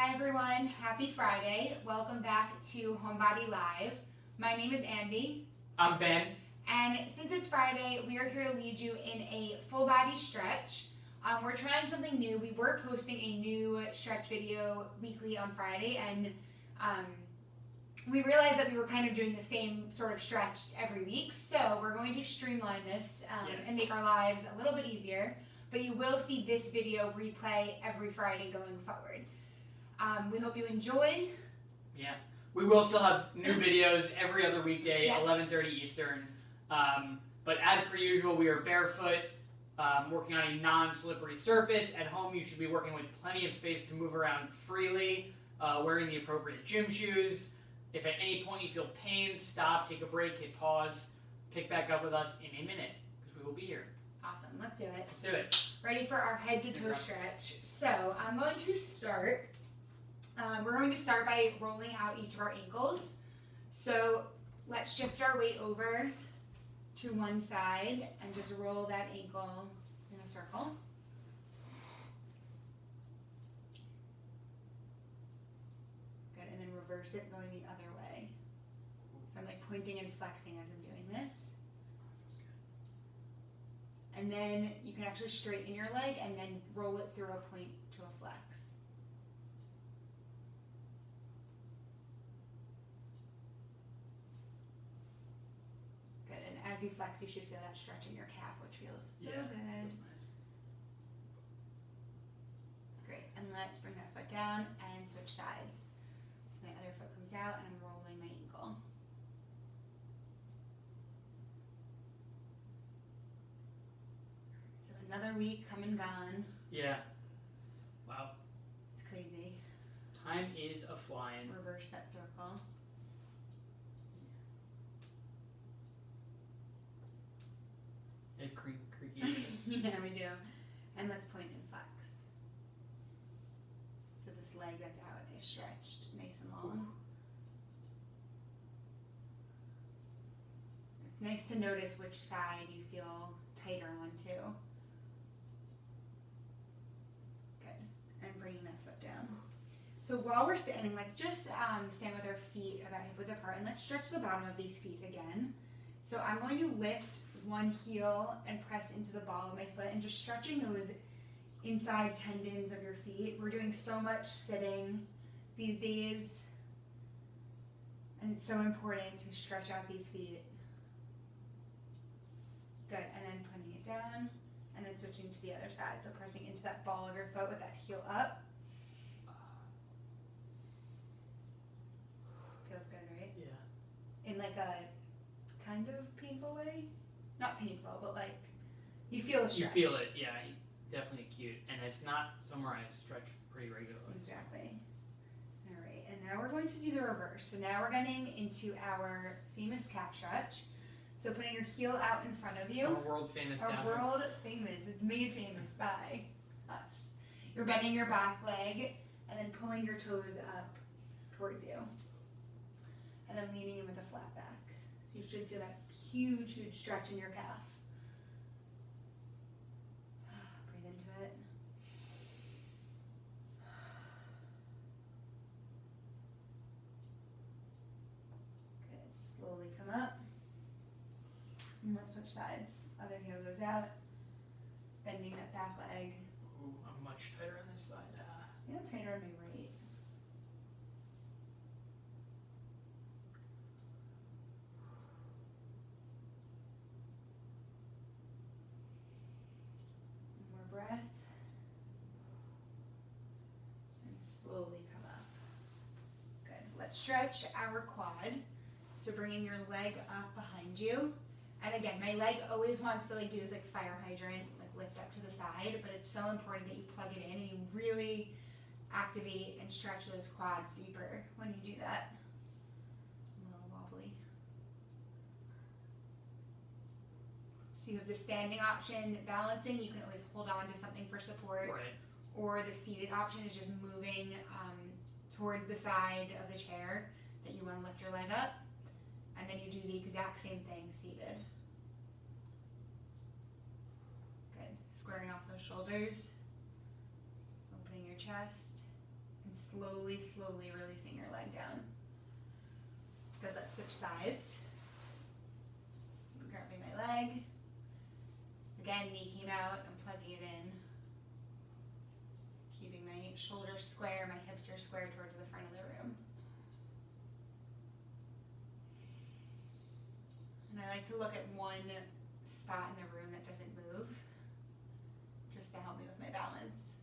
Hi everyone, happy Friday. Welcome back to Homebodylive. My name is Andi. I'm Ben. And since it's Friday, we are here to lead you in a full body stretch. We're trying something new. We were posting a new stretch video weekly on Friday, and we realized that we were kind of doing the same sort of stretch every week. So we're going to streamline this and make our lives a little bit easier. But you will see this video replay every Friday going forward. We hope you enjoy. Yeah. We will still have new videos every other weekday, Yes. 11:30 Eastern. But as per usual, we are barefoot, working on a non-slippery surface. At home, you should be working with plenty of space to move around freely, wearing the appropriate gym shoes. If at any point you feel pain, stop, take a break, hit pause, pick back up with us in a minute, because we will be here. Awesome, let's do it. Let's do it. Ready for our head to toe stretch. So I'm going to start. We're going to start by rolling out each of our ankles. So let's shift our weight over to one side and just roll that ankle in a circle. Good, and then reverse it going the other way. So I'm like pointing and flexing as I'm doing this. And then you can actually straighten your leg and then roll it through a point to a flex. Good, and as you flex, you should feel that stretch in your calf, which feels so good. Feels nice. Great, and let's bring that foot down and switch sides. So my other foot comes out and I'm rolling my ankle. So another week come and gone. Yeah. Wow. It's crazy. Time is a flying. Reverse that circle. They have creaky. Yeah, we do. And let's point and flex. So this leg that's out is stretched nice and long. It's nice to notice which side you feel tighter on too. Good. And bringing that foot down. So while we're standing, let's just stand with our feet about hip width apart, and let's stretch the bottom of these feet again. So I'm going to lift one heel and press into the ball of my foot and just stretching those inside tendons of your feet. We're doing so much sitting these days, and it's so important to stretch out these feet. Good, and then putting it down, and then switching to the other side. So pressing into that ball of your foot with that heel up. Feels good, right? Yeah. In like a kind of painful way. Not painful, but like you feel a stretch. You feel it, yeah. Definitely acute. And it's not somewhere I stretch pretty regularly. Exactly. All right, and now we're going to do the reverse. So now we're getting into our famous calf stretch. So putting your heel out in front of you. Our world famous Our calf. world famous. It's made famous by us. You're bending your back leg and then pulling your toes up towards you. And then leaning in with a flat back. So you should feel that huge, huge stretch in your calf. Breathe into it. Good. Slowly come up. And let's switch sides. Other heel goes out. Bending that back leg. Ooh, I'm much tighter on this side. You know, tighter on my right. More breath. And slowly come up. Good. Let's stretch our quad. So bringing your leg up behind you. And again, my leg always wants to like do this like fire hydrant, like lift up to the side, but it's so important that you plug it in and you really activate and stretch those quads deeper when you do that. A little wobbly. So you have the standing option, balancing, you can always hold on to something for support. Right. Or the seated option is just moving towards the side of the chair that you want to lift your leg up. And then you do the exact same thing seated. Good. Squaring off those shoulders. Opening your chest. And And slowly, slowly releasing your leg down. Good, let's switch sides. I'm grabbing my leg. Again, knee came out, I'm plugging it in. Keeping my shoulders square, my hips are square towards the front of the room. And I like to look at one spot in the room that doesn't move, just to help me with my balance.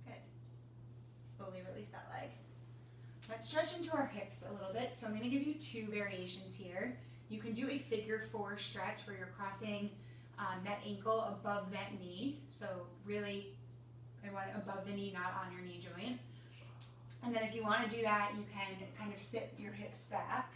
Good. Slowly release that leg. Let's stretch into our hips a little bit. So I'm going to give you 2 variations here. You can do a figure 4 stretch where you're crossing that ankle above that knee. So really, I want it above the knee, not on your knee joint. And then if you want to do that, you can kind of sit your hips back.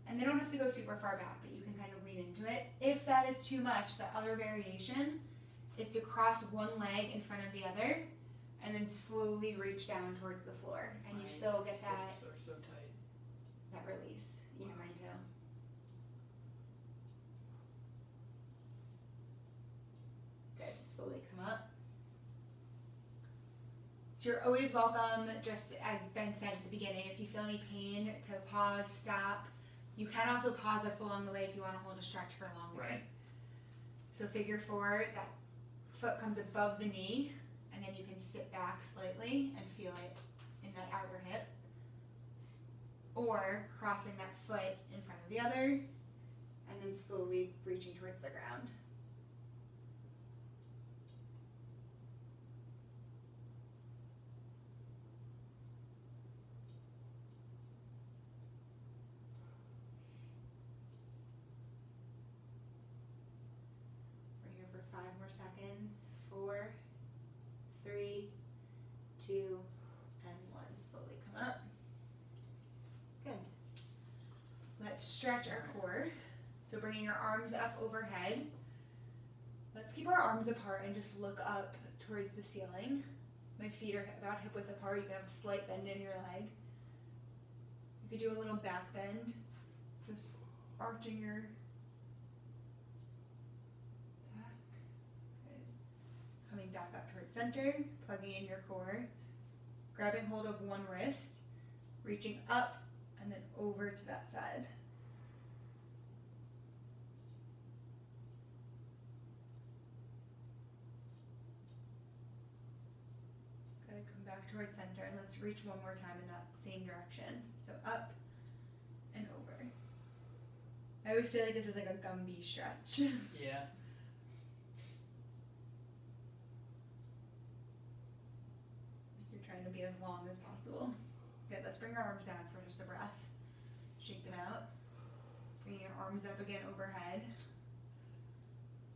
And they don't have to go super far back, but you can kind of lean into it. If that is too much, the other variation is to cross one leg in front of the other and then slowly reach down towards the floor. And you still get that, hips are so tight. that release. Yeah, mine too. Good. Slowly come up. So you're always welcome, just as Ben said at the beginning, if you feel any pain, to pause, stop. You can also pause this along the way if you want to hold a stretch for longer. Right. So figure 4, that foot comes above the knee, and then you can sit back slightly and feel it in that outer hip. Or crossing that foot in front of the other, and then slowly reaching towards the ground. We're here for 5 more seconds. 4, 3, 2, and 1. Slowly come up. Good. Let's stretch our core. So bringing your arms up overhead. Let's keep our arms apart and just look up towards the ceiling. My feet are about hip width apart. You can have a slight bend in your leg. You could do a little back bend. Just arching your back. Good. Coming back up towards center. Plugging in your core. Grabbing hold of one wrist. Reaching up and then over to that side. Good, come back towards center and let's reach one more time in that same direction. So up and over. I always feel like this is like a Gumby stretch. Yeah. You're trying to be as long as possible. Good, let's bring our arms down for just a breath. Shake them out. Bringing your arms up again overhead.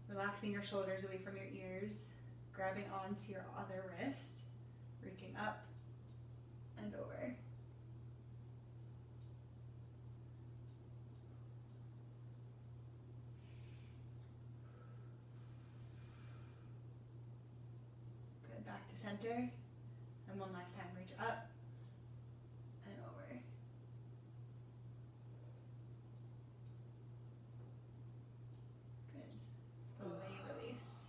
Relaxing your shoulders away from your ears. Grabbing onto your other wrist. Reaching up and over. Good, back to center. And one last time, reach up and over. Good. Slowly release.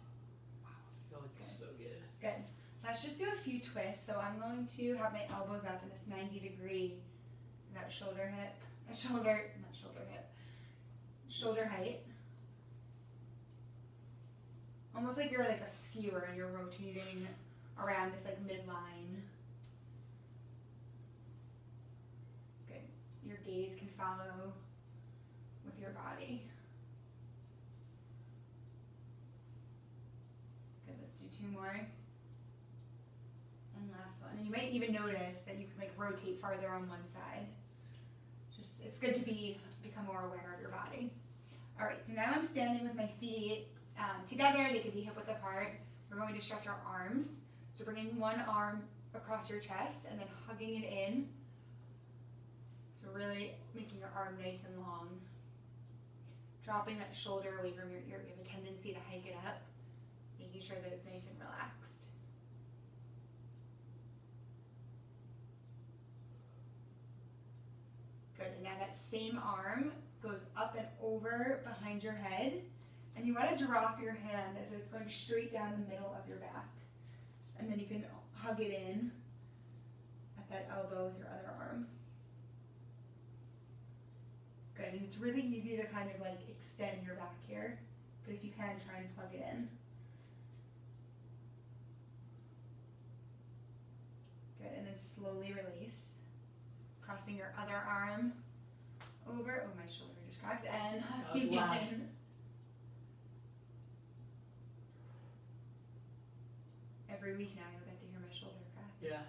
Wow, I feel like it's so good. Good. Let's just do a few twists. So I'm going to have my elbows up in this 90-degree, that shoulder height. Almost like you're like a skewer and you're rotating around this like midline. Good. Your gaze can follow with your body. Good, let's do 2 more. And last one. And you might even notice that you can like rotate farther on one side. Just, it's good to become more aware of your body. All right, so now I'm standing with my feet together. They can be hip width apart. We're going to stretch our arms. So bringing one arm across your chest and then hugging it in. So really making your arm nice and long. Dropping that shoulder away from your ear. You have a tendency to hike it up. Making sure that it's nice and relaxed. Good, and now that same arm goes up and over behind your head, And you want to drop your hand as it's going straight down the middle of your back. And then you can hug it in at that elbow with your other arm. Good, and it's really easy to kind of like extend your back here, but if you can, try and plug it in. Good, and then slowly release. Crossing your other arm over. Oh, my shoulder just cracked. And hugging in. Every week now you'll get to hear my shoulder crack. Yeah.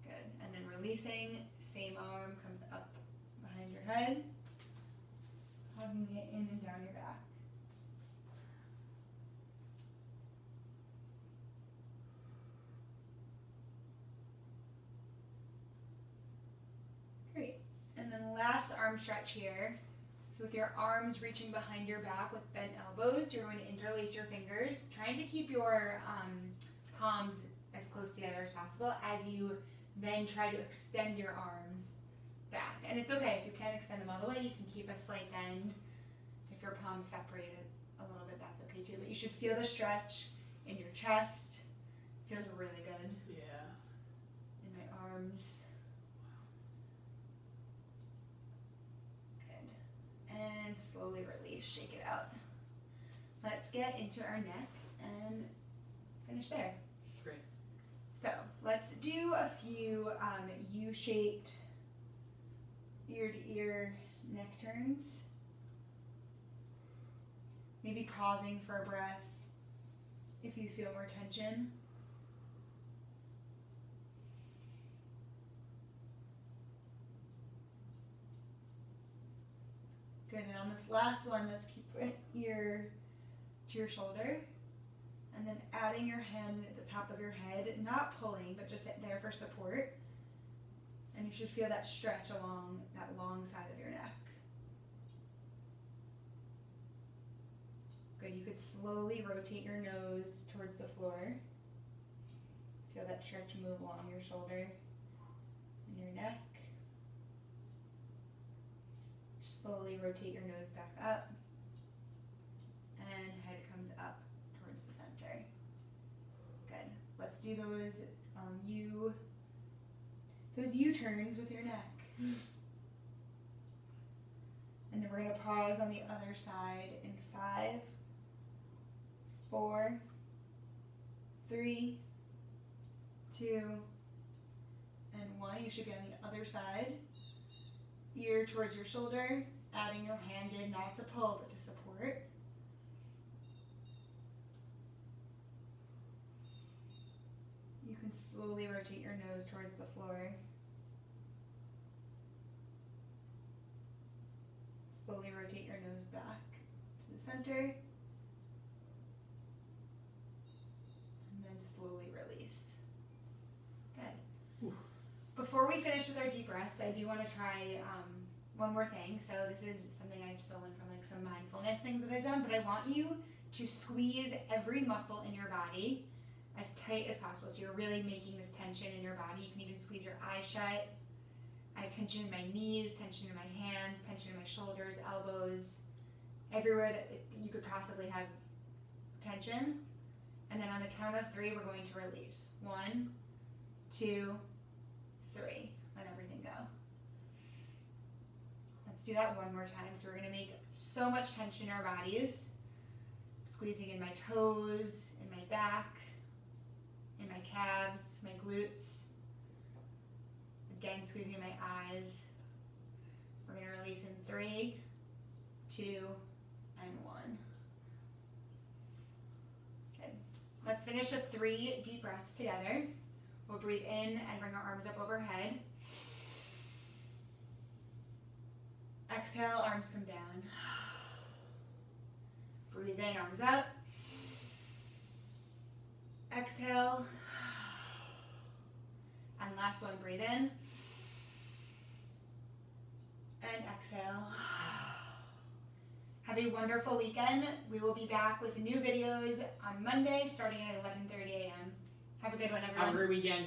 Good. And then releasing, same arm comes up behind your head, hugging it in and down your back. Great. And then last arm stretch here. So with your arms reaching behind your back with bent elbows, you're going to interlace your fingers, trying to keep your palms as close together as possible as you then try to extend your arms back. And it's okay if you can't extend them all the way, you can keep a slight bend. If your palms separated a little bit, that's okay too. But you should feel the stretch in your chest. Feels really good. Yeah. In my arms. And slowly release, shake it out. Let's get into our neck and finish there. Great. So let's do a few U-shaped ear to ear neck turns. Maybe pausing for a breath if you feel more tension. Good, and on this last one, let's keep an ear to your shoulder, and then adding your hand at the top of your head, not pulling, but just there for support. And you should feel that stretch along that long side of your neck. Good, you could slowly rotate your nose towards the floor. Feel that stretch move along your shoulder and your neck. Slowly rotate your nose back up, and head comes up towards the center. Good. Let's do those U-turns with your neck. And then we're going to pause on the other side in 5, 4, 3, 2, and 1. You should be on the other side. Ear towards your shoulder, adding your hand in, not to pull, but to support. You can slowly rotate your nose towards the floor. Slowly rotate your nose back to the center. And then slowly release. Good. Before we finish with our deep breaths, I do want to try one more thing. So this is something I've stolen from like some mindfulness things that I've done, but I want you to squeeze every muscle in your body as tight as possible. So you're really making this tension in your body. You can even squeeze your eyes shut. I have tension in my knees, tension in my hands, tension in my shoulders, elbows, everywhere that you could possibly have tension. And then on the count of 3, we're going to release. 1, 2, 3. Let everything go. Let's do that one more time. So we're going to make so much tension in our bodies. Squeezing in my toes, in my back, in my calves, my glutes. Again, squeezing in my eyes. We're going to release in 3, 2, and 1. Good. Let's finish with 3 deep breaths together. We'll breathe in and bring our arms up overhead. Exhale, arms come down. Breathe in, arms up. Exhale. And last one, breathe in. And exhale. Have a wonderful weekend. We will be back with new videos on Monday starting at 11:30 a.m. Have a good one, everyone. Have a great weekend.